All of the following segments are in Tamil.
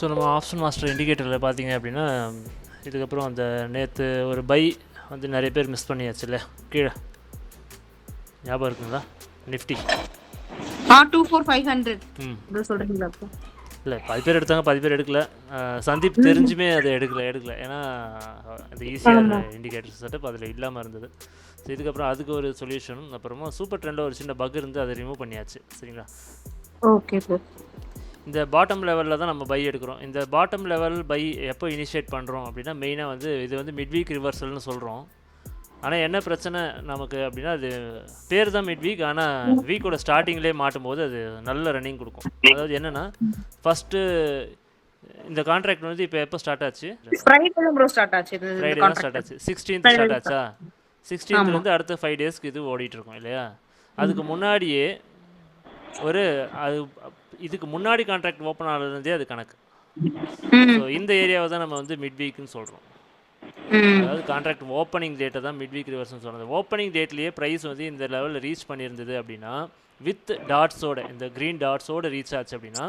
ஸோ நம்ம ஆப்ஷன் மாஸ்டர் இண்டிகேட்டரில் பார்த்தீங்க அப்படின்னா இதுக்கப்புறம் அந்த நேற்று ஒரு பை வந்து நிறைய பேர் மிஸ் பண்ணியாச்சுல்ல கீழே ஞாபகம் இருக்குங்களா நிஃப்டி 24500 சொல்றீங்களா? இல்லை 10 பேர் எடுத்தாங்க 10 பேர் எடுக்கல. சந்தீப் தெரிஞ்சுமே அதை எடுக்கல ஏன்னா அந்த ஈஸியாக இண்டிகேட்டர் செட்டப் அதில் இல்லாமல் இருந்தது. ஸோ இதுக்கப்புறம் அதுக்கு ஒரு சொல்யூஷனும் அப்புறமா சூப்பர் ட்ரெண்டில் ஒரு சின்ன பக் இருந்து அதை ரிமூவ் பண்ணியாச்சு. சரிங்களா? Okay sir. இந்த பாட்டம் லெவலில் தான் நம்ம பை எடுக்கிறோம். இந்த பாட்டம் லெவல் பை எப்போ இனிஷியேட் பண்ணுறோம் அப்படின்னா மெயினாக வந்து இது வந்து மிட் வீக் ரிவர்சல்னு சொல்கிறோம். ஆனால் என்ன பிரச்சனை நமக்கு அப்படின்னா அது பேர் தான் மிட் வீக், ஆனால் வீக்கோட ஸ்டார்டிங்லேயே மாட்டும் போது அது நல்ல ரன்னிங் கொடுக்கும். அதாவது என்னென்னா ஃபஸ்ட்டு இந்த கான்ட்ராக்ட் வந்து இப்போ எப்போ ஸ்டார்ட் ஆச்சு? ஃப்ரைடே தான் ஸ்டார்ட் ஆச்சு. 16th ஸ்டார்ட் ஆச்சா? 16th அடுத்த 5 டேஸ்க்கு இது ஓடிட்டுருக்கோம் இல்லையா? அதுக்கு முன்னாடியே ஒரு அது இதுக்கு முன்னாடி கான்ட்ராக்ட் ஓப்பன் ஆனதுலேருந்தே அது கணக்கு. ஸோ இந்த ஏரியாவை தான் நம்ம வந்து மிட் வீக்னு சொல்கிறோம். அதாவது கான்ட்ராக்ட் ஓப்பனிங் டேட்டை தான் மிட் வீக் ரிவர்ஸ்னு சொன்னது. ஓப்பனிங் டேட்லேயே ப்ரைஸ் வந்து இந்த லெவலில் ரீச் பண்ணியிருந்தது அப்படின்னா வித் டாட்ஸோட இந்த க்ரீன் டாட்ஸோட ரீச் ஆச்சு அப்படின்னா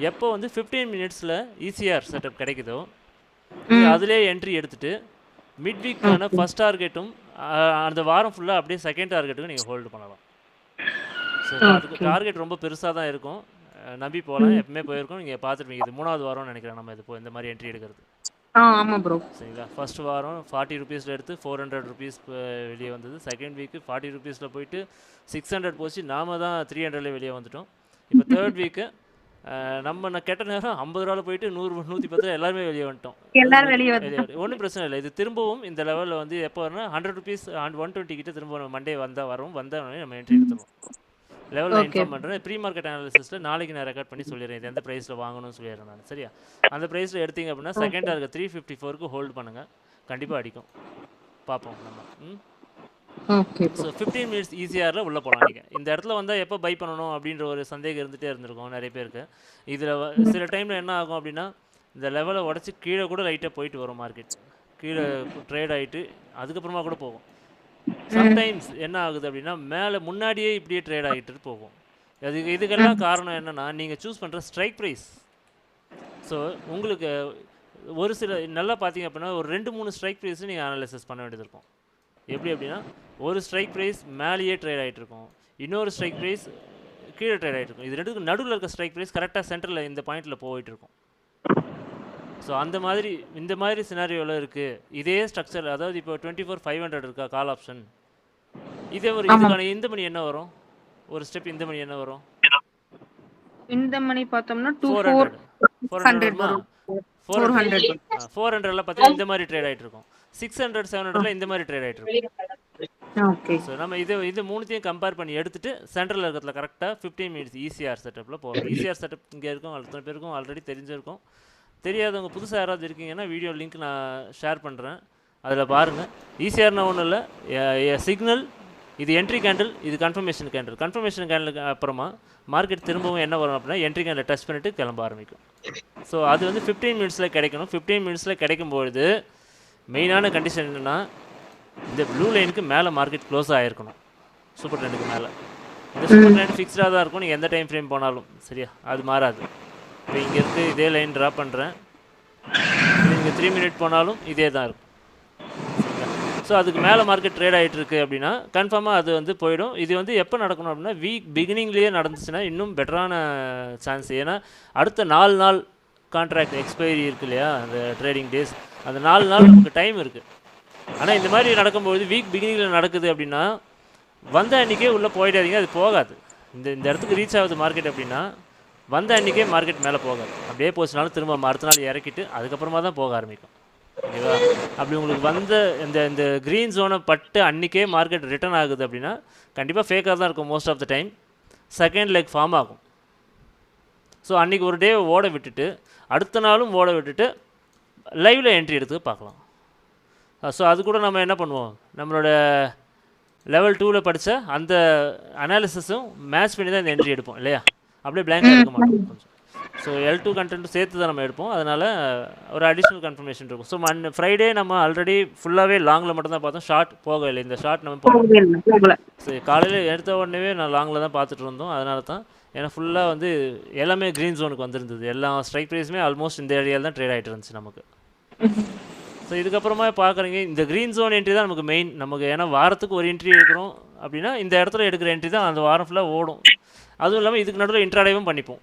எப்போ வந்து 15 மினிட்ஸில் ஈசிஆர் செட்டப் கிடைக்குதோ அதிலே என்ட்ரி எடுத்துகிட்டு மிட் வீக்கான ஃபஸ்ட் டார்கெட்டும் அந்த வாரம் ஃபுல்லாக அப்படியே செகண்ட் டார்கெட்டுக்கும் நீங்கள் ஹோல்டு பண்ணலாம். ஸோ அதுக்கு டார்கெட் ரொம்ப பெருசாக தான் இருக்கும், நம்பி போகலாம். எப்பவுமே போயிருக்கோம், நீங்கள் பார்த்துருப்பீங்க. இது 3வது வாரம்னு நினைக்கிறேன் நம்ம இது இந்த மாதிரி என்ட்ரி எடுக்கிறது. ஆமாம் ப்ரோ. சரிங்களா? ஃபர்ஸ்ட் வாரம் 40 ருபீஸில் எடுத்து 400 ருபீஸ் வெளியே வந்தது. செகண்ட் வீக்கு 40 ருபீஸில் போயிட்டு 600 போச்சு, நாம தான் 300ல வெளியே வந்துட்டோம். இப்போ தேர்ட் வீக்கு நம்ம கெட்ட நேரம் 50 ரூபாவில் போயிட்டு 100 110 எல்லாருமே வெளியே வந்துட்டோம். ஒன்றும் பிரச்சனை இல்லை. இது திரும்பவும் இந்த லெவலில் வந்து எப்போ வரணும் 100 ருபீஸ் 120 கிட்ட திரும்ப மண்டே வந்தால் வந்தோடனே நம்ம என்ட்ரி எடுத்துருவோம். லெவலில் இன்ஃபார்ம் பண்ணுறேன். ப்ரீ மார்க்கெட் அனாலிசிஸில் நாளைக்கு நான் ரெக்கார்ட் பண்ணி சொல்லிடுறேன் இது எந்த ப்ரைஸில் வாங்கணும்னு சொல்லிடுறேன் நான். சரியா? அந்த ப்ரைஸில் எடுத்தீங்க அப்படின்னா செகண்ட் டார்கெட் 354க்கு ஹோல்டு பண்ணுங்கள், கண்டிப்பாக அடிக்கும். பார்ப்போம் நம்ம. ஸோ 15 மினிட்ஸ் ஈஸியாரில் உள்ளே போகலாம். நீங்கள் இந்த இடத்துல வந்தால் எப்போ பை பண்ணணும் அப்படின்ற ஒரு சந்தேகம் இருந்துகிட்டே இருந்திருக்கும் நிறைய பேருக்கு. இதில் சில டைமில் என்ன ஆகும் அப்படின்னா இந்த லெவலை உடச்சி கீழே கூட லைட்டாக போயிட்டு வரும் மார்க்கெட், கீழே ட்ரேட் ஆகிட்டு அதுக்கப்புறமா கூட போகும். சம்டைம்ஸ் என்ன ஆகுது அப்படின்னா மேலே முன்னாடியே இப்படியே ட்ரேட் ஆகிட்டு போகும். இதுக்கெல்லாம் காரணம் என்னென்னா நீங்கள் சூஸ் பண்ணுற ஸ்ட்ரைக் ப்ரைஸ். ஸோ உங்களுக்கு ஒரு சில நல்லா பார்த்தீங்க அப்படின்னா ஒரு 2-3 ஸ்ட்ரைக் ப்ரைஸும் நீங்கள் அனாலிசிஸ் பண்ண வேண்டியது இருக்கும். எப்படி அப்படின்னா ஒரு ஸ்ட்ரைக் ப்ரைஸ் மேலேயே ட்ரேட் ஆகிட்டு இருக்கும், இன்னொரு ஸ்ட்ரைக் ப்ரைஸ் கீழே ட்ரேட் ஆகிட்டு இருக்கும். இது ரெண்டுக்கும் நடுவில் இருக்க ஸ்ட்ரைக் ப்ரைஸ் கரெக்டாக சென்டரில் இந்த பாயிண்டில் போயிட்டு இருக்கும். ஸோ அந்த மாதிரி இந்த மாதிரி சினாரியோவில் இருக்குது இதே ஸ்ட்ரக்சர். அதாவது இப்போ 24,500 இருக்கா கால் ஆப்ஷன், இதே ஒரு இதுக்கான இந்த மணி என்ன வரும்? ஒரு ஸ்டெப் இந்த மணி என்ன வரும்? இந்த மணி பார்த்தோம்னா 400ல பார்த்தீங்கன்னா இந்த மாதிரி ட்ரேட் ஆகிட்டு இருக்கும். 600 700ல இந்த மாதிரி ட்ரேட் ஆகிட்டு இருக்கும். ஸோ நம்ம இது மூணுத்தையும் கம்பேர் பண்ணி எடுத்துட்டு சென்ட்ரல் இருக்கிறதுல கரெக்டாக 15 மினிட்ஸ் ஈசிஆர் செட்டப்பில் போகிறோம். ஈசிஆர் செட்டப் இங்கே இருக்கும், அத்தனை பேருக்கும் ஆல்ரெடி தெரிஞ்சிருக்கும். தெரியாதவங்க புதுசாக யாராவது இருக்கீங்கன்னா வீடியோ லிங்க் நான் ஷேர் பண்ணுறேன், அதில் பாருங்கள். ஈஸியார்னா ஒன்றும் இல்லை, சிக்னல் இது என்ட்ரி கேண்டில், இது கன்ஃபர்மேஷன் கேண்டில். கன்ஃபர்மேஷன் கேண்டிலுக்கு அப்புறமா மார்க்கெட் திரும்பவும் என்ன வரும் அப்படின்னா என்ட்ரி கேண்டில் டச் பண்ணிவிட்டு கிளம்ப ஆரம்பிக்கும். ஸோ அது வந்து 15 மினிட்ஸில் கிடைக்கணும். 15 மினிட்ஸில் கிடைக்கும்பொழுது மெயினான கண்டிஷன் என்னென்னா இந்த ப்ளூ லைனுக்கு மேலே மார்க்கெட் க்ளோஸ் ஆகிருக்கணும், சூப்பர் ட்ரெண்டுக்கு மேலே. இந்த சூப்பர் ட்ரெண்ட் ஃபிக்ஸ்டாக தான் இருக்கும், நீங்கள் எந்த டைம் ஃப்ரேம் போனாலும். சரியா? அது மாறாது. இப்போ இங்கே இருந்து இதே லைன் ட்ரா பண்ணுறேன், இங்கே 3 மினிட் போனாலும் இதே தான் இருக்கும். ஸோ அதுக்கு மேலே மார்க்கெட் ட்ரேட் ஆகிட்டு இருக்குது அப்படின்னா கன்ஃபார்மாக அது வந்து போயிடும். இது வந்து எப்போ நடக்கணும் அப்படின்னா வீக் பிகினிங்லேயே நடந்துச்சுன்னா இன்னும் பெட்டரான சான்ஸ். ஏன்னா அடுத்த 4 நாள் கான்ட்ராக்ட் எக்ஸ்பைரி இருக்குது இல்லையா, அந்த ட்ரேடிங் டேஸ், அந்த 4 நாள் நமக்கு டைம் இருக்குது. ஆனால் இந்த மாதிரி நடக்கும்போது வீக் பிகினிங்கில் நடக்குது அப்படின்னா வந்த அன்றைக்கே உள்ளே போயிடாதீங்க, அது போகாது. இந்த இடத்துக்கு ரீச் ஆகுது மார்க்கெட் அப்படின்னா வந்த அன்றைக்கே மார்க்கெட் மேலே போகாது. அப்படியே போச்சுனாலும் திரும்ப அடுத்த நாள் இறக்கிட்டு அதுக்கப்புறமா தான் போக ஆரம்பிக்கும். ஓகேவா? அப்படி உங்களுக்கு வந்த இந்த க்ரீன் ஜோனை பட்டு அன்றைக்கே மார்க்கெட் ரிட்டர்ன் ஆகுது அப்படின்னா கண்டிப்பாக ஃபேக்காக தான் இருக்கும் most of the time. Second leg form ஆகும். ஸோ அன்றைக்கி ஒரு டே ஓட விட்டுட்டு அடுத்த நாளும் ஓட விட்டுட்டு லைவில் என்ட்ரி எடுத்து பார்க்கலாம். ஸோ அது கூட நம்ம என்ன பண்ணுவோம், நம்மளோட லெவல் 2ல் படித்த அந்த அனாலிசிஸும் மேட்ச் பண்ணி தான் இந்த என்ட்ரி எடுப்போம் இல்லையா? அப்படியே பிளாங்காக எடுக்க மாட்டோம் கொஞ்சம். ஸோ L2 கண்டென்ட் சேர்த்து தான் நம்ம எடுப்போம், அதனால் ஒரு அடிஷ்னல் கன்ஃபர்மேஷன் இருக்கும். ஸோ ஃப்ரைடே நம்ம ஆல்ரெடி ஃபுல்லாகவே லாங்கில் மட்டும் தான் பார்த்தோம், ஷார்ட் போகவே இல்லை. இந்த ஷார்ட் நம்ம போகல. சரி, காலையில் எடுத்த உடனே நான் லாங்கில் தான் பார்த்துட்டு இருந்தோம், அதனால தான் ஏன்னா ஃபுல்லாக வந்து எல்லாமே க்ரீன் ஜோனுக்கு வந்திருந்தது. எல்லா ஸ்ட்ரைக் ப்ரைஸுமே ஆல்மோஸ்ட் இந்த ஏரியாவில் தான் ட்ரேட் ஆகிட்டு இருந்துச்சு நமக்கு. ஸோ இதுக்கப்புறமா பார்க்குறீங்க இந்த க்ரீன் ஜோன் என்ட்ரி தான் நமக்கு மெயின். நமக்கு ஏன்னா வாரத்துக்கு ஒரு என்ட்ரி எடுக்கிறோம் அப்படின்னா இந்த இடத்துல எடுக்கிற என்ட்ரி தான் அந்த வாரம் ஃபுல்லாக ஓடும். அதுவும் இல்லாமல் இதுக்கு நடுவில் இன்ட்ராடேவும் பண்ணிப்போம்.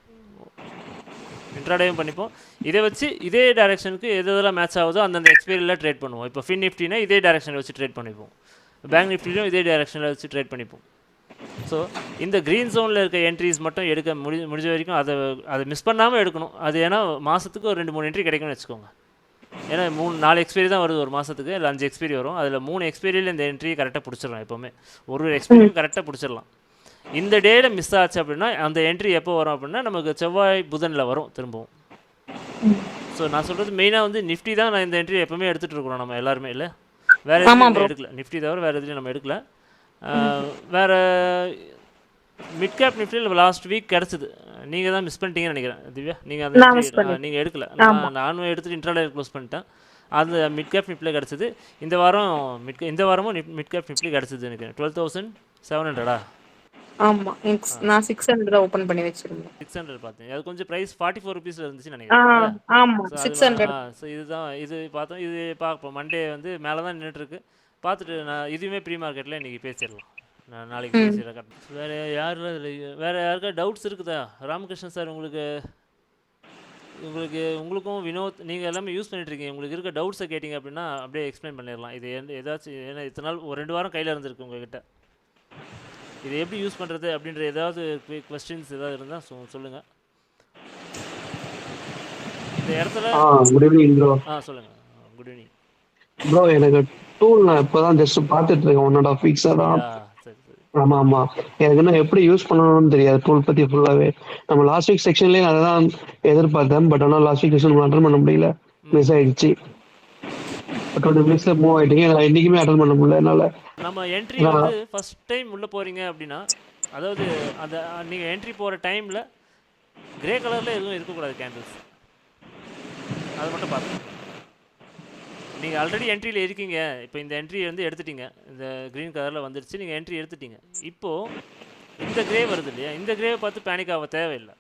இதை வச்சு இதே டைரெக்ஷனுக்கு எதெல்லாம் மேட்ச் ஆகுதோ அந்தந்த எக்ஸ்பைரியில் ட்ரேட் பண்ணுவோம். இப்போ ஃபின் நிஃப்டினா இதே டைரெக்ஷனில் வச்சு ட்ரேட் பண்ணிப்போம். பேங்க் நிஃப்டிலையும் இதே டைரெக்ஷனில் வச்சு ட்ரேட் பண்ணிப்போம். ஸோ இந்த க்ரீன் ஜோனில் இருக்க என்ட்ரிஸ் மட்டும் எடுக்க முடிஞ்ச வரைக்கும் அதை மிஸ் பண்ணாமல் எடுக்கணும். அது ஏன்னா மாதத்துக்கு ஒரு 2-3 என்ட்ரி கிடைக்கும்னு வச்சுக்கோங்க. ஏன்னா 4 எக்ஸ்பைரி தான் வருது ஒரு மாதத்துக்கு, இல்லை 5 எக்ஸ்பைரி வரும். அதில் 3 எக்ஸ்பைரியில் இந்த என்ட்ரியை கரெக்டாக பிடிச்சிடலாம். எப்போவுமே ஒரு எக்ஸ்பைரியும் கரெக்டாக பிடிச்சிடலாம். இந்த டேயில் மிஸ் ஆச்சு அப்படின்னா அந்த என்ட்ரி எப்போ வரும் அப்படின்னா நமக்கு செவ்வாய் புதனில் வரும் திரும்பவும். ஸோ நான் சொல்கிறது மெயினாக வந்து நிஃப்டி தான். நான் இந்த என்ட்ரி எப்போவுமே எடுத்துகிட்டு இருக்கிறோம் நம்ம எல்லாருமே. இல்லை வேறு எதுவும் எடுக்கல, நிஃப்டி தவிர வேறு எதுலையும் நம்ம எடுக்கல. வேறு மிட் கேப் நிஃப்டியில் லாஸ்ட் வீக் கிடச்சிது. நீங்கள் தான் மிஸ் பண்ணிட்டீங்கன்னு நினைக்கிறேன் திவ்யா. நீங்கள் அந்த நீங்கள் எடுக்கல. நானும் எடுத்துகிட்டு இன்ட்ராடே க்ளோஸ் பண்ணிட்டேன். அது மிட் கேப் நிஃப்டியில் கிடச்சிது. இந்த வாரமும் மிட் கேப் நிஃப்டி கிடச்சிது எனக்கு 12,700. ஆமா நான் 600 ஓபன் பண்ணி வச்சிருந்தேன். 600 பார்த்தேன். அது கொஞ்சம் பிரைஸ் 44 ரூபீஸ்ல இருந்துச்சு நினைக்கிறேன். ஆமா 600. ஸோ இது பார்த்தோம். இது பார்ப்போம். மண்டே வந்து மேலே தான் நின்றுட்டு இருக்கு. பார்த்துட்டு நான் இதுவுமே ப்ரீ மார்க்கெட்டில் இன்றைக்கி பேசிடலாம். நான் நாளைக்கு பேசிடுறேன். வேறு யாருக்கா டவுட்ஸ் இருக்குதா? ராமகிருஷ்ணன் சார் உங்களுக்கும் வினோத் நீங்கள் எல்லாமே யூஸ் பண்ணிட்டுருக்கீங்க. உங்களுக்கு இருக்க டவுட்ஸை கேட்டிங்க அப்படின்னா அப்படியே எக்ஸ்பிளைன் பண்ணிடலாம். இது ஏதாச்சும் ஏன்னா இத்தனை நாள் ஒரு 2 வாரம் கையில் இருந்திருக்கு உங்ககிட்ட. இது எப்படி யூஸ் பண்ணுறது அப்படின்ற ஏதாவது கொஸ்டின்ஸ் ஏதாவது இருந்தால் சொல்லுங்கள். இந்த இடத்துல குட் ஈவினிங் ப்ரோ. சொல்லுங்கள். Good evening bro. எனக்கு டூல் நான் இப்போ தான் ஜஸ்ட் பார்த்துட்டு இருக்கேன். 1.5 வீக்ஸாக தான். சரி சரி. ஆமாம் எனக்கு இன்னும் எப்படி யூஸ் பண்ணணும்னு தெரியாது டூல் பற்றி ஃபுல்லாகவே. நம்ம லாஸ்ட் வீக் செக்ஷன்லேயே அதை தான் எதிர்பார்த்தேன். பட் ஆனால் லாஸ்ட் வீக் செக்ஷன் அட்டன் பண்ண முடியல, மிஸ் ஆகிடுச்சு. 20 மினிட்ஸில் மூவ் ஆகிட்டீங்க. என்னால் என்றைக்குமே அட்டன் பண்ண முடியல என்னால். நம்ம என்ட்ரி வந்து ஃபர்ஸ்ட் டைம் உள்ளே போகிறீங்க அப்படின்னா, அதாவது அந்த நீங்கள் என்ட்ரி போகிற டைமில் கிரே கலரில் எதுவும் இருக்கக்கூடாது கேண்டில்ஸ். அதை மட்டும் பார்த்துக்கோங்க. நீங்கள் ஆல்ரெடி என்ட்ரியில் இருக்கீங்க. இப்போ இந்த என்ட்ரி வந்து எடுத்துட்டீங்க. இந்த க்ரீன் கலரில் வந்துடுச்சு. நீங்கள் என்ட்ரி எடுத்துட்டீங்க. இப்போது இந்த கிரே வருது இல்லையா, இந்த கிரேவை பார்த்து பேனிக் ஆக தேவையில்லை.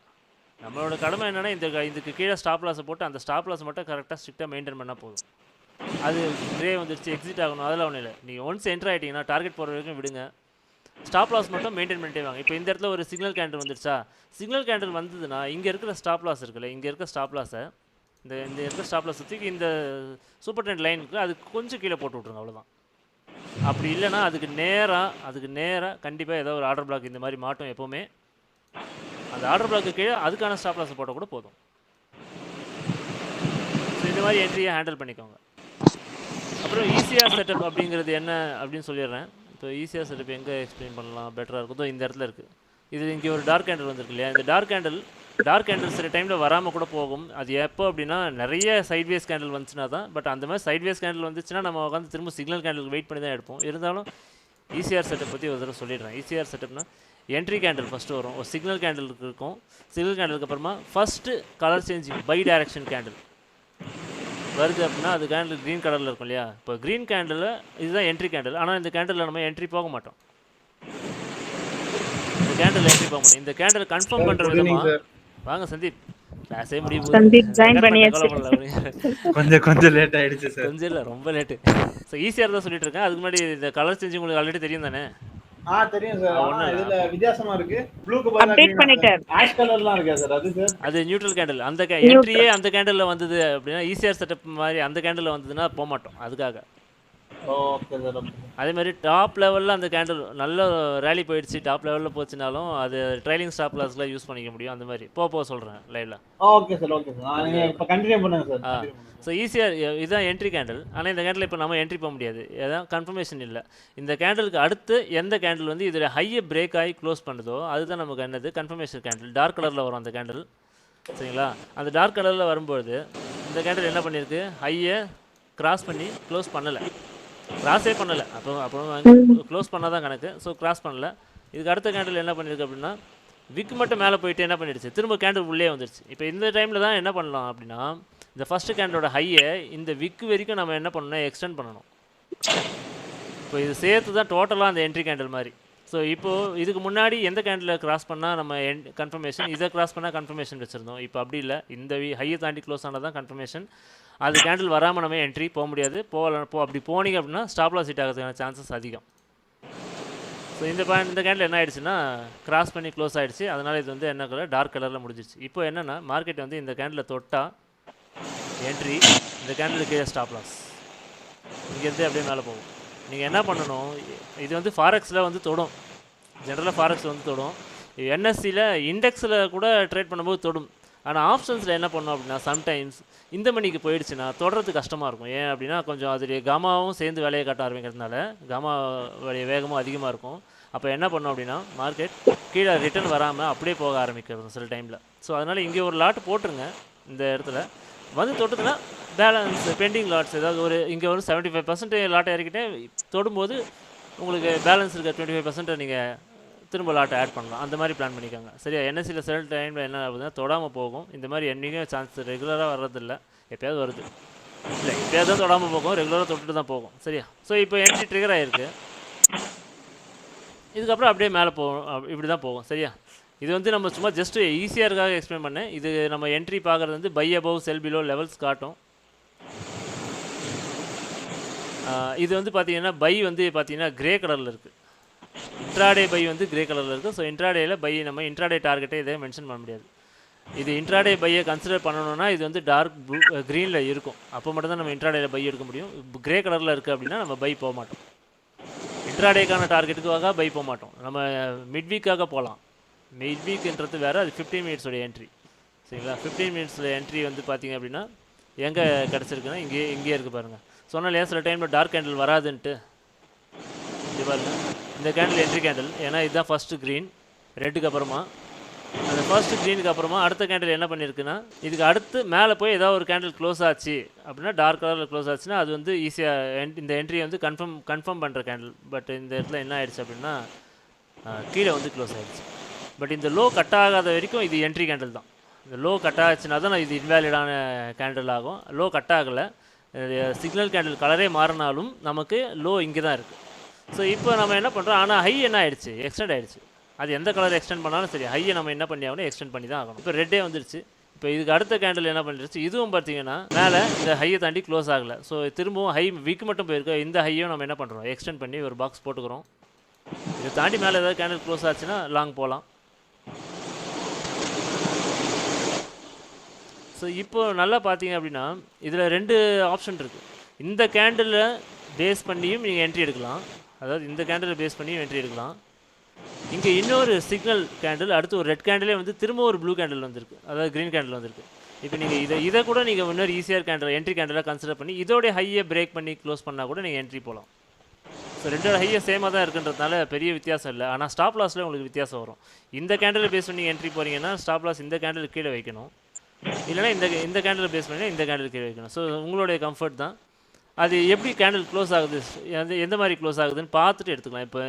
நம்மளோட கடமை என்னென்னா இதுக்கு கீழே ஸ்டாப் லாஸை போட்டு அந்த ஸ்டாப் லாஸ் மட்டும் கரெக்டாக ஸ்ட்ரிக்டாக மெயின்டைன் பண்ணால் போதும். அது கிரே வந்துடுச்சு, எக்ஸிட் ஆகணும், அதெல்லாம் ஒன்றும் இல்லை. நீங்கள் ஒன்ஸ் என்ட்ரு ஆகிட்டீங்கன்னா டார்கெட் போகிற வரைக்கும் விடுங்க. ஸ்டாப் லாஸ் மட்டும் மெயின்டைன் பண்ணிட்டே வாங்க. இப்போ இந்த இடத்துல ஒரு சிக்னல் கேண்டில் வந்துடுச்சா, சிக்னல் கேண்டில் வந்ததுன்னா இங்கே இருக்கிற ஸ்டாப் லாஸ் இருக்குல்ல, இங்கே இருக்க ஸ்டாப் லாஸை இந்த இருக்கிற ஸ்டாப் லாஸ் சுற்றி இந்த சூப்பர் ட்ரெண்ட் லைனுக்கு அதுக்கு கொஞ்சம் கீழே போட்டு விட்ருங்க, அவ்வளோதான். அப்படி இல்லைன்னா அதுக்கு நேராக கண்டிப்பாக ஏதோ ஒரு ஆர்டர் பிளாக் இந்த மாதிரி மாட்டும் எப்போவுமே. அந்த ஆர்டர் பிளாக்கு கீழே அதுக்கான ஸ்டாப் லாஸை போட்டால் கூட போதும். ஸோ இந்த மாதிரி என்ட்ரியை ஹேண்டில் பண்ணிக்கோங்க. அப்புறம் ஈஸியாக செட்டப் அப்படிங்கிறது என்ன அப்படின்னு சொல்லிடுறேன். இப்போ ஈஸியாக செட்டப் எங்கே எக்ஸ்பிளைன் பண்ணலாம் பெட்டராக இருக்குதோ இந்த இடத்துல இருக்குது. இது இங்கே ஒரு டார்க் கேண்டில் வந்துருக்கு இல்லையா, இந்த டார்க் கேண்டில் சில டைமில் வராமல் கூட போகும். அது எப்போ அப்படின்னா நிறைய சைட்வேஸ் கேண்டில் வந்துச்சுன்னா தான். பட் அந்த மாதிரி சைட்வேஸ் கேண்டில் வந்துச்சுன்னா நம்ம உட்காந்து திரும்ப சிக்னல் கேண்டிலுக்கு வெயிட் பண்ணி தான் எடுப்போம். இருந்தாலும் ஈஸிஆர் செட்டப் பற்றி ஒரு தடவை சொல்லிடுறேன். ஈஸிஆர் செட்டப்னா என்ட்ரி கேண்டில் ஃபஸ்ட்டு வரும், ஒரு சிக்னல் கேண்டில் இருக்கும். சிக்னல் கேண்டிலுக்கு அப்புறமா first colour changing by direction candle வருது அப்படின்னா அது கேண்டில் க்ரீன் கலரில் இருக்கும் இல்லையா. இப்போ க்ரீன் கேண்டில் இதுதான் என்ட்ரி கேண்டில். ஆனால் இந்த கேண்டில் நம்ம என்ட்ரி போக மாட்டோம். இந்த கேண்டில் கன்ஃபார்ம் பண்ணுற விதமாக வாங்க சந்தீப், கிளாஸே முடியும். கொஞ்சம் லேட் ஆயிடுச்சு சார். கொஞ்சம் இல்லை, ரொம்ப லேட்டு. ஸோ ஈஸியாக தான் சொல்லிட்டு இருக்கேன். அதுக்கு முன்னாடி இந்த கலர் சேஞ்ச் உங்களுக்கு ஆல்ரெடி தெரியும் தானே? தெரியும் சார். ஆனா இதுல வித்தியாசமா இருக்கு. ப்ளூக்கு அப்டேட் பண்ணிட்டேன். ஆஷ் கலர்லாம் இருக்கு சார். அது சார் அது நியூட்ரல் கேண்டில். அந்த என்ட்ரியே அந்த கேண்டில்ல வந்தது அப்படின்னா ஈஸிஆர் செட்டப் மாதிரி அந்த கேண்டில்ல வந்ததுன்னா போக மாட்டோம். அதுக்காக ஓகே சார். அதே மாதிரி டாப் லெவலில் அந்த கேண்டில் நல்ல ரேலி போயிடுச்சு, டாப் லெவலில் போச்சுனாலும் அது ட்ரைலிங் ஸ்டாப் லாஸ்ல யூஸ் பண்ணிக்க முடியும். அந்த மாதிரி போக சொல்கிறேன் லைவ்ல. Okay sir. Okay sir. நீங்கள் இப்போ கண்டினியூ பண்ணுங்க சார். ஸோ ஈஸியாக இதுதான் என்ட்ரி கேண்டில். ஆனால் இந்த கேண்டில் இப்போ நம்ம என்ட்ரி போக முடியாது, ஏதாவது கன்ஃபர்மேஷன் இல்லை. இந்த கேண்டிலுக்கு அடுத்து எந்த கேண்டில் வந்து இதில் ஹையை பிரேக் ஆகி க்ளோஸ் பண்ணுதோ அதுதான் நமக்கு என்னது கன்ஃபர்மேஷன் கேண்டில். டார்க் கலரில் வரும் அந்த கேண்டில், சரிங்களா? அந்த டார்க் கலரில் வரும்போது இந்த கேண்டில் என்ன பண்ணியிருக்கு, ஹையை கிராஸ் பண்ணி க்ளோஸ் பண்ணலை, கிராஸே பண்ணலை. அப்புறம் க்ளோஸ் பண்ணால் தான் கணக்கு. ஸோ கிராஸ் பண்ணலை. இதுக்கு அடுத்த கேண்டில் என்ன பண்ணியிருக்கு அப்படின்னா விக் மட்டும் மேலே போயிட்டு என்ன பண்ணிடுச்சு, திரும்ப கேண்டில் உள்ளே வந்துடுச்சு. இப்போ இந்த டைமில் தான் என்ன பண்ணலாம் அப்படின்னா இந்த ஃபஸ்ட்டு கேண்டலோட ஹையை இந்த விக்கு வரைக்கும் நம்ம என்ன பண்ணணும், எக்ஸ்டெண்ட் பண்ணணும். இப்போ இது சேர்த்து தான் டோட்டலாக அந்த என்ட்ரி கேண்டில் மாதிரி ஸோ இப்போது இதுக்கு முன்னாடி எந்த கேண்டில் கிராஸ் பண்ணால் நம்ம கன்ஃபர்மேஷன், இதை கிராஸ் பண்ணால் கன்ஃபர்மேஷன் வச்சுருந்தோம். இப்போ அப்படி இல்லை, இந்த ஹையை தாண்டி க்ளோஸ் ஆனால் தான் கன்ஃபர்மேஷன். அது கேண்டில் வராமல் நம்ம என்ட்ரி போக முடியாது. அப்படி போனீங்க அப்படின்னா ஸ்டாப் லாஸ் ஹிட் ஆகிறதுக்கான சான்சஸ் அதிகம். ஸோ இந்த கேண்டில் என்ன ஆயிடுச்சுன்னா கிராஸ் பண்ணி க்ளோஸ் ஆகிடுச்சு. அதனால் இது வந்து என்ன கலர், டார்க் கலரில் முடிஞ்சிச்சு. இப்போ என்னென்னா மார்க்கெட் வந்து இந்த கேண்டில் தொட்டால் என்ட்ரி, இந்த கேண்டில் கீழே ஸ்டாப் லாஸ், இங்கேருந்து அப்படியே மேலே போகும். நீங்கள் என்ன பண்ணணும், இது வந்து ஃபாரெக்ஸில் வந்து தொடும், ஜென்ரலாக ஃபாரெக்ஸில் வந்து தொடும். என்எஸ்சியில் இண்டெக்ஸில் கூட ட்ரேட் பண்ணும்போது தொடும். ஆனால் ஆப்ஷன்ஸில் என்ன பண்ணோம் அப்படின்னா சம்டைம்ஸ் இந்த மணிக்கு போயிடுச்சுன்னா தொடர்றது கஷ்டமாக இருக்கும். ஏன் அப்படின்னா கொஞ்சம் அதோடைய கமாவும் சேர்ந்து வேலையை காட்ட ஆரம்பிக்கிறதுனால கமா வேகமும் அதிகமாக இருக்கும். அப்போ என்ன பண்ணோம் அப்படின்னா மார்க்கெட் கீழே ரிட்டர்ன் வராமல் அப்படியே போக ஆரம்பிக்கிறது சில டைமில். ஸோ அதனால் இங்கே ஒரு லாட் போட்டுருங்க. இந்த இடத்துல வந்து தொட்டுதுன்னா பேலன்ஸ் பெண்டிங் லாட்ஸ் ஏதாவது ஒரு இங்கே ஒரு 75% லாட்டை இறக்கிட்டே தொடும்போது உங்களுக்கு பேலன்ஸ் இருக்க 25% நீங்கள் திரும்ப லாட்டை ஆட் பண்ணலாம். அந்த மாதிரி பிளான் பண்ணிக்கோங்க. சரியா? என்எஸ்சியில் சில டைமில் என்ன ஆகுதுன்னா தொடாமல் போகும். இந்த மாதிரி என்றைக்கும் சான்ஸ் ரெகுலராக வர்றதில்லை, எப்போயாவது வருது. இல்லை எப்போயாவது தான் தொடாமல் போகும், ரெகுலராக தொட்டுட்டு தான் போகும். சரியா? ஸோ இப்போ என்ட்ரி ட்ரிகர் ஆகிருக்கு. இதுக்கப்புறம் அப்படியே மேலே போகும், இப்படி தான் போகும். சரியா? இது வந்து நம்ம சும்மா ஜஸ்ட் ஈஸியாக எக்ஸ்பிளைன் பண்ணேன். இது நம்ம என்ட்ரி பார்க்குறது வந்து by above sell below levels காட்டும். இது வந்து பார்த்தீங்கன்னா பை வந்து பார்த்தீங்கன்னா க்ரே கலரில் இருக்குது. இன்ட்ராடே பை வந்து க்ரே கலரில் இருக்குது. ஸோ இன்ட்ராடேயில் பை நம்ம இன்ட்ராடே டார்கெட்டை இதை மென்ஷன் பண்ண முடியாது. இது இன்ட்ராடே பையை கன்சிடர் பண்ணணும்னா இது வந்து டார்க் க்ரீனில் இருக்கும். அப்போ மட்டும் தான் நம்ம இன்ட்ராடேயில் பை எடுக்க முடியும். க்ரே கலரில் இருக்குது அப்படின்னா நம்ம பை போக மாட்டோம். இன்ட்ராடேக்கான டார்கெட்டுக்காக பை போக மாட்டோம். நம்ம மிட் வீக்காக போகலாம். மிட் வீக்ன்றது வேறு, அது 15 மினிட்ஸோடைய என்ட்ரி. சரிங்களா? 15 மினிட்ஸில் என்ட்ரி வந்து பார்த்திங்க அப்படின்னா எங்கே கிடச்சிருக்குன்னா இங்கேயே இருக்குது பாருங்கள். சொன்னாலே சில டைமில் டார்க் கேண்டில் வராதுன்ட்டு. இது பாருங்கள், இந்த கேண்டில் என்ட்ரி கேண்டில். ஏன்னா இதுதான் ஃபஸ்ட்டு க்ரீன், ரெட்டுக்கு அப்புறமா அந்த ஃபர்ஸ்ட் க்ரீனுக்கு அப்புறமா அடுத்த கேண்டில் என்ன பண்ணியிருக்குன்னா இதுக்கு அடுத்து மேலே போய் ஏதாவது ஒரு கேண்டில் க்ளோஸ் ஆச்சு அப்படின்னா டார்க் கலரில் க்ளோஸ் ஆச்சுன்னா அது வந்து ஈஸியாக இந்த என்ட்ரியை வந்து கன்ஃபார்ம் பண்ணுற கேண்டில். பட் இந்த இடத்துல என்ன ஆயிடுச்சு அப்படின்னா கீழே வந்து க்ளோஸ் ஆகிடுச்சு. பட் இந்த லோ கட் ஆகாத வரைக்கும் இது என்ட்ரி கேண்டில் தான். இந்த லோ கட் ஆச்சுன்னா தான் இது இன்வேலிடான கேண்டில் ஆகும். லோ கட் ஆகலை, சிக்னல் கேண்டில் கலரே மாறினாலும் நமக்கு லோ இங்கே தான் இருக்குது. ஸோ இப்போ நம்ம என்ன பண்ணுறோம், ஆனால் ஹை என்ன ஆகிடுச்சு, எக்ஸ்டெண்ட் ஆகிடுச்சு. அது எந்த கலர் எக்ஸ்டெண்ட் பண்ணாலும் சரி, ஹையை நம்ம என்ன பண்ணி ஆகணும், எக்ஸ்டெண்ட் பண்ணி தான் ஆகணும். இப்போ ரெட்டே வந்துருச்சு. இப்போ இதுக்கு அடுத்த கேண்டில் என்ன பண்ணிடுச்சு, இதுவும் பார்த்தீங்கன்னா மேலே இந்த ஹையை தாண்டி க்ளோஸ் ஆகலை. ஸோ திரும்பவும் ஹை வீக் மட்டும் போயிருக்கு. இந்த ஹையும் நம்ம என்ன பண்ணுறோம், எக்ஸ்டெண்ட் பண்ணி ஒரு பாக்ஸ் போட்டுக்கிறோம். இதை தாண்டி மேலே ஏதாவது கேண்டில் க்ளோஸ் ஆச்சுன்னா லாங் போகலாம். ஸோ இப்போ நல்லா பார்த்தீங்க அப்படின்னா இதில் 2 ஆப்ஷன் இருக்குது. இந்த கேண்டிலை பேஸ் பண்ணியும் நீங்கள் என்ட்ரி எடுக்கலாம், அதாவது இந்த கேண்டிலை பேஸ் பண்ணியும் என்ட்ரி எடுக்கலாம். இங்கே இன்னொரு சிக்னல் கேண்டில், அடுத்து ஒரு ரெட் கேண்டிலே வந்து திரும்ப ஒரு ப்ளூ கேண்டில் வந்திருக்கு, அதாவது க்ரீன் கேண்டில் வந்திருக்கு. இப்போ நீங்கள் இதை கூட நீங்கள் இன்னொரு ஈஸியாக கேண்டில் என்ட்ரி கேண்டிலாக கன்சிடர் பண்ணி இதோடைய ஹையை பிரேக் பண்ணி க்ளோஸ் பண்ணால் கூட நீங்கள் என்ட்ரி போகலாம். ஸோ ரெண்டோட ஹையை சேமாக தான் இருக்குன்றதுனால பெரிய வித்தியாசம் இல்லை. ஆனால் ஸ்டாப் லாஸில் உங்களுக்கு வித்தியாசம் வரும். இந்த கேண்டிலை பேஸ் பண்ணி என்ட்ரி போகிறீங்கன்னா ஸ்டாப் லாஸ் இந்த கேண்டில் கீழே வைக்கணும், இல்லைனா இந்த கேண்டில் பேஸ் பண்ணி இந்த கேண்டில் கீழே வைக்கணும். ஸோ உங்களுடைய கம்ஃபர்ட் தான். அது எப்படி கேண்டில் க்ளோஸ் ஆகுது, எந்த மாதிரி க்ளோஸ் ஆகுதுன்னு பார்த்துட்டு எடுத்துக்கலாம். இப்போ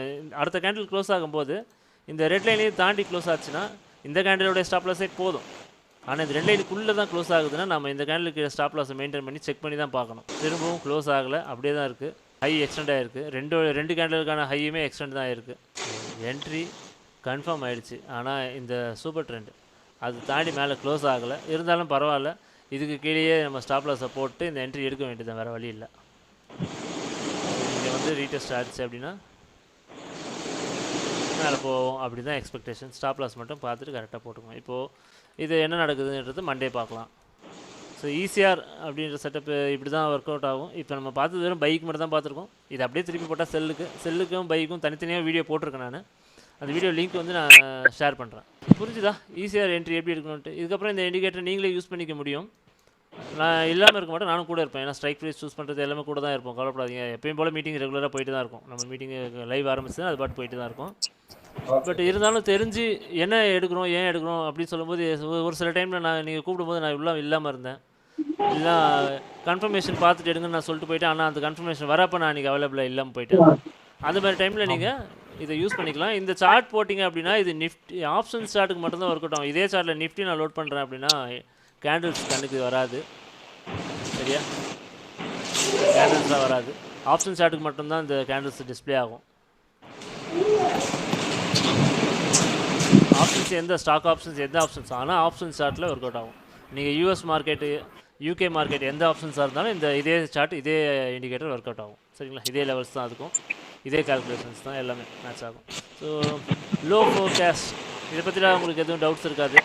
அடுத்த கேண்டில் க்ளோஸ் ஆகும்போது இந்த ரெட் லைனையும் தாண்டி க்ளோஸ் ஆச்சுன்னா இந்த கேண்டிலோடைய ஸ்டாப் லாஸே போதும். ஆனால் இந்த ரெட் லைனுக்குள்ளே தான் க்ளோஸ் ஆகுதுன்னா நம்ம இந்த கேண்டிலுக்கு ஸ்டாப் லாஸை மெயின்டைன் பண்ணி செக் பண்ணி தான் பார்க்கணும். திரும்பவும் க்ளோஸ் ஆகலை, அப்படியே தான் இருக்குது. ஹை எக்ஸ்டெண்ட் ஆகிருக்கு. ரெண்டு கேண்டிலுக்கான ஹையுமே எக்ஸ்டெண்ட் தான் ஆகிருக்கு. என்ட்ரி கன்ஃபார்ம் ஆகிடுச்சு. ஆனால் இந்த சூப்பர் ட்ரெண்ட் அது தாண்டி மேலே க்ளோஸ் ஆகலை. இருந்தாலும் பரவாயில்ல, இதுக்கு கீழேயே நம்ம ஸ்டாப் லாஸை போட்டு இந்த என்ட்ரி எடுக்க வேண்டியது வேறு வழி இல்லை. இங்கே வந்து ரீடெஸ்ட் ஆகிடுச்சு அப்படின்னா மேலே போவோம், அப்படி தான் எக்ஸ்பெக்டேஷன். ஸ்டாப் லாஸ் மட்டும் பார்த்துட்டு கரெக்டாக போட்டுக்கணும். இப்போது இது என்ன நடக்குதுன்றது மண்டே பார்க்கலாம். ஸோ ஈஸிஆர் அப்படின்ற செட்டப்பு இப்படி தான் ஒர்க் அவுட் ஆகும். இப்போ நம்ம பார்த்தது வெறும் பைக் மட்டும் தான் பார்த்துருக்கோம். இது அப்படியே திருப்பி போட்டால் செல்லுக்கும் பைக்கும் தனித்தனியாக வீடியோ போட்டிருக்கேன். நான் அந்த வீடியோ லிங்க் வந்து நான் ஷேர் பண்ணுறேன். புரிஞ்சுதா ஈஸிஆர் என்ட்ரி எப்படி எடுக்கணுன்ட்டு? இதுக்கப்புறம் இந்த இண்டிகேட்டர் நீங்களே யூஸ் பண்ணிக்க முடியும். நான் இல்லாமல் இருக்க மாட்டேன், நானும் கூட இருப்பேன். ஏன்னா ஸ்ட்ரைக் ப்ரைஸ் சூஸ் பண்ணுறது எல்லாமே கூட தான் இருப்போம். கவலைப்படாதீங்க. எப்பயும் போல் மீட்டிங் ரெகுலராக போயிட்டு தான் இருக்கும். நம்ம மீட்டிங் லைவ் ஆரம்பிச்சு அது பாட்டு போயிட்டு தான் இருக்கும். பட் இருந்தாலும் தெரிஞ்சு என்ன எடுக்கிறோம் ஏன் எடுக்கிறோம் அப்படின்னு சொல்லும்போது ஒரு சில டைமில் நீங்கள் கூப்பிடும்போது நான் இல்லாமல் இருந்தேன். இல்லை கன்ஃபர்மேஷன் பார்த்துட்டு எடுங்கன்னு நான் சொல்லிட்டு போயிட்டேன். ஆனால் அந்த கன்ஃபர்மேஷன் வரப்போ நான் இன்றைக்கி அவைலபிளாக இல்லாமல் போயிட்டேன். அந்த மாதிரி டைமில் நீங்கள் இதை யூஸ் பண்ணிக்கலாம். இந்த சார்ட் போட்டிங்க அப்படின்னா இது நிஃப்டி ஆப்ஷன் சார்ட்டுக்கு மட்டும்தான் ஒர்க் அவுட் ஆகும். இதே சார்ட்டில் நிஃப்டி நான் லோட் பண்ணுறேன் அப்படின்னா கேண்டில்ஸ் கண்ணுக்கு வராது. சரியா? கேண்டில்ஸ்லாம் வராது. ஆப்ஷன் சார்ட்டுக்கு மட்டும்தான் இந்த கேண்டில்ஸ் டிஸ்பிளே ஆகும். ஆப்ஷன்ஸ் எந்த ஸ்டாக் ஆப்ஷன்ஸ் எந்த ஆப்ஷன்ஸ் ஆனால் ஆப்ஷன் சார்ட்டில் ஒர்க் அவுட் ஆகும். நீங்கள் யூஎஸ் மார்க்கெட்டு யூகே மார்க்கெட் எந்த ஆப்ஷன்ஸாக இருந்தாலும் இதே சார்ட் இதே இண்டிகேட்டர் ஒர்க் அவுட் ஆகும். சரிங்களா, இதே லெவல்ஸ் தான் அதுக்கும், இதே கால்குலேஷன்ஸ் தான் எல்லாமே மேட்ச் ஆகும். ஸோ லோ ஃபோர்காஸ்ட் இதை பற்றிலாம் உங்களுக்கு எதுவும் டவுட்ஸ் இருக்காது.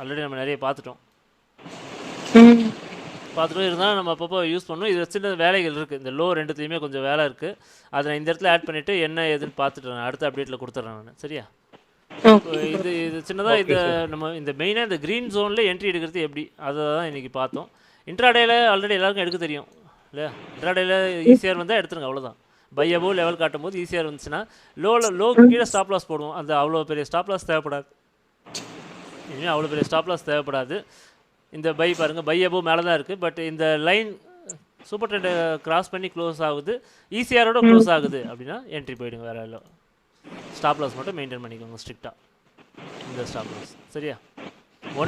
ஆல்ரெடி நம்ம நிறைய பார்த்துட்டோம் இருந்தாலும் நம்ம அப்பப்போ யூஸ் பண்ணணும். இது சின்ன வேலைகள் இருக்குது, இந்த லோ ரெண்டுத்துலேயுமே கொஞ்சம் வேலை இருக்குது. அதை நான் இந்த இடத்துல ஆட் பண்ணிவிட்டு என்ன ஏதுன்னு பார்த்துட்டு நான் அடுத்த அப்டேட்டில் கொடுத்துட்றேன் நான். சரியா, இது சின்னதாக இந்த நம்ம இந்த மெயினாக இந்த க்ரீன் ஜோனில் என்ட்ரி எடுக்கிறது எப்படி அதை தான் இன்றைக்கி பார்த்தோம். இன்ட்ராடேயில் ஆல்ரெடி எல்லாருக்கும் எடுக்க தெரியும் இல்லையா. இன்ட்ராடேயில் ஈஸியாக வந்தால் எடுத்துருங்க, அவ்வளோதான். பை அபோவ் லெவல் காட்டும் போது ஈஸியாக இருந்துச்சுன்னா லோக்கு கீழே ஸ்டாப் லாஸ் போடுவோம். அந்த அவ்வளோ பெரிய ஸ்டாப் லாஸ் தேவைப்படாது, இனிமேல் அவ்வளோ பெரிய ஸ்டாப் லாஸ் தேவைப்படாது. இந்த பை பாருங்கள், பை அபோவ் மேலே தான் இருக்குது. பட் இந்த லைன் சூப்பர் ட்ரெண்டை கிராஸ் பண்ணி க்ளோஸ் ஆகுது, ஈஸியாரோட க்ளோஸ் ஆகுது அப்படின்னா என்ட்ரி போயிடுங்க. வேறு இல்லை, ஸ்டாப் லாஸ் மட்டும் மெயின்டைன் பண்ணிக்கோங்க ஸ்ட்ரிக்டாக, இந்த ஸ்டாப் லாஸ். சரியா,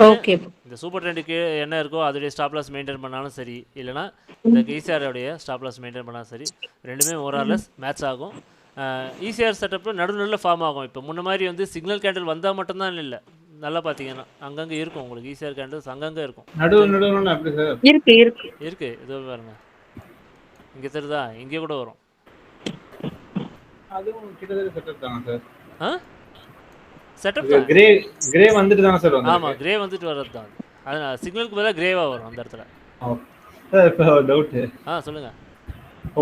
ஓகே. இந்த சூப்பர் ட்ரெண்டுக்கு என்ன இருக்கோ அதோடைய ஸ்டாப் லாஸ் மெயின்டைன் பண்ணாலும் சரி, இல்லைனா இந்த ஈசிஆரோடைய ஸ்டாப் லாஸ் மெயின்டைன் பண்ணாலும் சரி, ரெண்டுமே ஓரளஸ் மேட்ச் ஆகும். ஈசிஆர் செட்டப்பில் நடுநடுவில் ஃபார்ம் ஆகும். இப்போ முன்ன மாதிரி வந்து சிக்னல் கேண்டில் வந்தால் மட்டும்தான் இல்லை, நல்லா பார்த்தீங்கன்னா அங்கங்கே இருக்கும் உங்களுக்கு ஈசிஆர் கேண்டில்ஸ் அங்கங்கே இருக்கும். இருக்கு இதோ பாருங்க, இங்கே தெரியுதா, இங்கே கூட வரும். செட்டப் தான், கிரே வந்துட்டு தான சார் வந்து. ஆமா, கிரே வந்துட்டு வரது தான். அது சிக்னலுக்கு பதிலா கிரேவா வரும் அந்த இடத்துல. சார் இப்போ டவுட். சொல்லுங்க.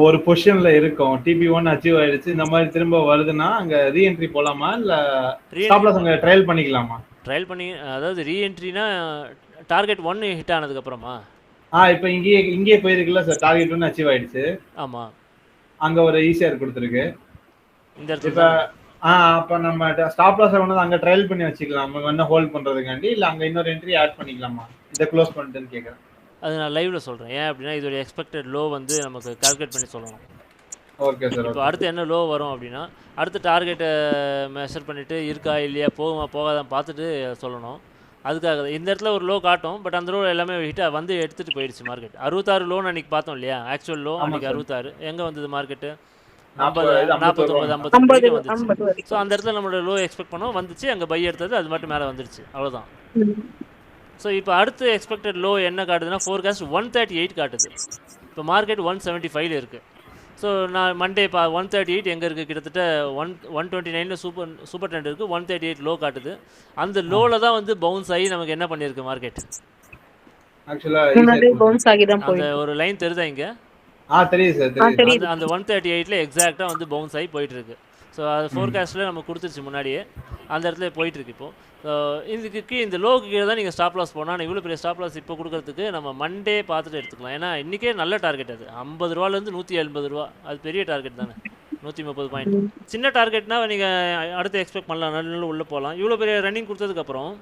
ஒரு பொசிஷன்ல இருக்கும், TP1 அச்சீவ் ஆயிடுச்சு, இந்த மாதிரி திரும்ப வருதுன்னா அங்க ரீஎன்ட்ரி போலாமா இல்ல ஸ்டாப் லாஸ் அங்க ட்ரையல் பண்ணிக்கலாமா? ட்ரையல் பண்ணி, அதாவது ரீஎன்ட்ரினா டார்கெட் 1 ஹிட் ஆனதுக்கு அப்புறமா. இப்போ இங்கே போயிருக்குல்ல சார், டார்கெட் 1 அச்சீவ் ஆயிடுச்சு. ஆமா, அங்க ஒரு ஈஸியார் கொடுத்துருக்கு இந்த இடத்துல. அப்ப நம்ம ஸ்டாப் லாஸ் வந்து அங்க ட்ரையல் பண்ணி வச்சுக்கலாம் என்ன ஹோல்ட் பண்றதுக்காண்டி, இல்ல அங்க இன்னொரு என்ட்ரி ஆட் பண்ணிக்கலாமா இதை க்ளோஸ் பண்ணிட்டுன்னு கேட்குறேன். அது நான் லைவ்ல சொல்றேன். ஏன் அப்படின்னா இதோட எக்ஸ்பெக்டட் லோ வந்து நமக்கு கால்குலேட் பண்ணி சொல்லணும். Okay sir. இப்போ அடுத்து என்ன லோ வரும் அப்படின்னா அடுத்து டார்கெட்டை மெஷர் பண்ணிவிட்டு இருக்கா இல்லையா போகுமா போகாதான் பார்த்துட்டு சொல்லணும். அதுக்காக இந்த இடத்துல ஒரு லோ காட்டும், பட் அந்த லோ எல்லாமே ஹிட்டாக வந்து எடுத்துகிட்டு போயிடுச்சு மார்க்கெட். 66 லோன்னு அன்றைக்கி பார்த்தோம் இல்லையா, ஆக்சுவல் லோ அன்றைக்கி 66. எங்கே வந்தது மார்க்கெட்டு? 49, 50 வந்துச்சு. ஸோ அந்த இடத்துல நம்மளோட லோ எக்ஸ்பெக்ட் பண்ணோம், வந்துச்சு, அங்கே பை எடுத்தது, அது மட்டும் மேலே வந்துருச்சு, அவ்வளோதான். ஸோ இப்போ அடுத்து எக்ஸ்பெக்டட் லோ என்ன காட்டுதுன்னா ஃபோர்காஸ்ட் 138 காட்டுது. இப்போ மார்க்கெட் 175 இருக்குது. ஸோ நான் மண்டே 138 எங்கே இருக்குது, கிட்டத்தட்ட 129 சூப்பர் ட்ரெண்ட் இருக்குது, 138 லோ காட்டுது. அந்த லோவில் தான் வந்து பவுன்ஸ் ஆகி நமக்கு என்ன பண்ணியிருக்கு மார்க்கெட். அந்த ஒரு லைன் தெரியுதா இங்கே? தெரியுது சார். அந்த 138ல எக்ஸாக்டாக வந்து பவுன்ஸ் ஆகி போயிட்டு இருக்கு. ஸோ அது ஃபோர்காஸ்ட்டில் நம்ம கொடுத்துருச்சு முன்னாடியே, அந்த இடத்துல போயிட்டு இருக்கு. இப்போ இதுக்கு இந்த லோக்கு கீழே தான் நீங்கள் ஸ்டாப் லாஸ் போனால் இவ்வளோ பெரிய ஸ்டாப் லாஸ் இப்போ கொடுக்கறதுக்கு நம்ம மண்டே பார்த்துட்டு எடுத்துக்கலாம். ஏன்னா இன்றைக்கே நல்ல டார்கெட் அது 50 ரூபாலேருந்து 180 ரூபா, அது பெரிய டார்கெட் தானே. 130 பாயிண்ட் சின்ன டார்கெட்னா நீங்கள் அடுத்து எக்ஸ்பெக்ட் பண்ணலாம், நல்ல உள்ளே போகலாம். இவ்வளோ பெரிய ரன்னிங் கொடுத்ததுக்கப்புறம்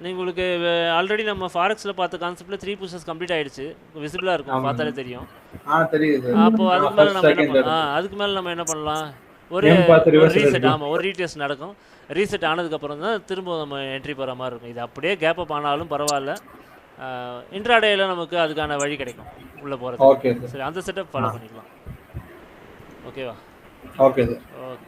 உங்களுக்கு ஆல்ரெடி நம்ம ஃபாரெக்ஸில் பார்த்த கான்செப்டில் 3 புஷஸ் கம்ப்ளீட் ஆகிடுச்சு, விசிபிளாக இருக்கும், பார்த்தாலே தெரியும். அப்போ அதுக்கு மேலே நம்ம என்ன பண்ணலாம், ஒரு ரீசெட். ஆமாம், ஒரு ரீடெஸ்ட் நடக்கும். ரீசெட் ஆனதுக்கப்புறம் தான் திரும்ப நம்ம என்ட்ரி போகிற மாதிரி இருக்கும். இது அப்படியே கேப் அப் ஆனாலும் பரவாயில்ல, இன்ட்ராடேயில் நமக்கு அதுக்கான வழி கிடைக்கும் உள்ளே போகிறது. சரி, அந்த செட்டப் ஃபாலோ பண்ணிக்கலாம். ஓகேவா? Okay sir. ஓகே.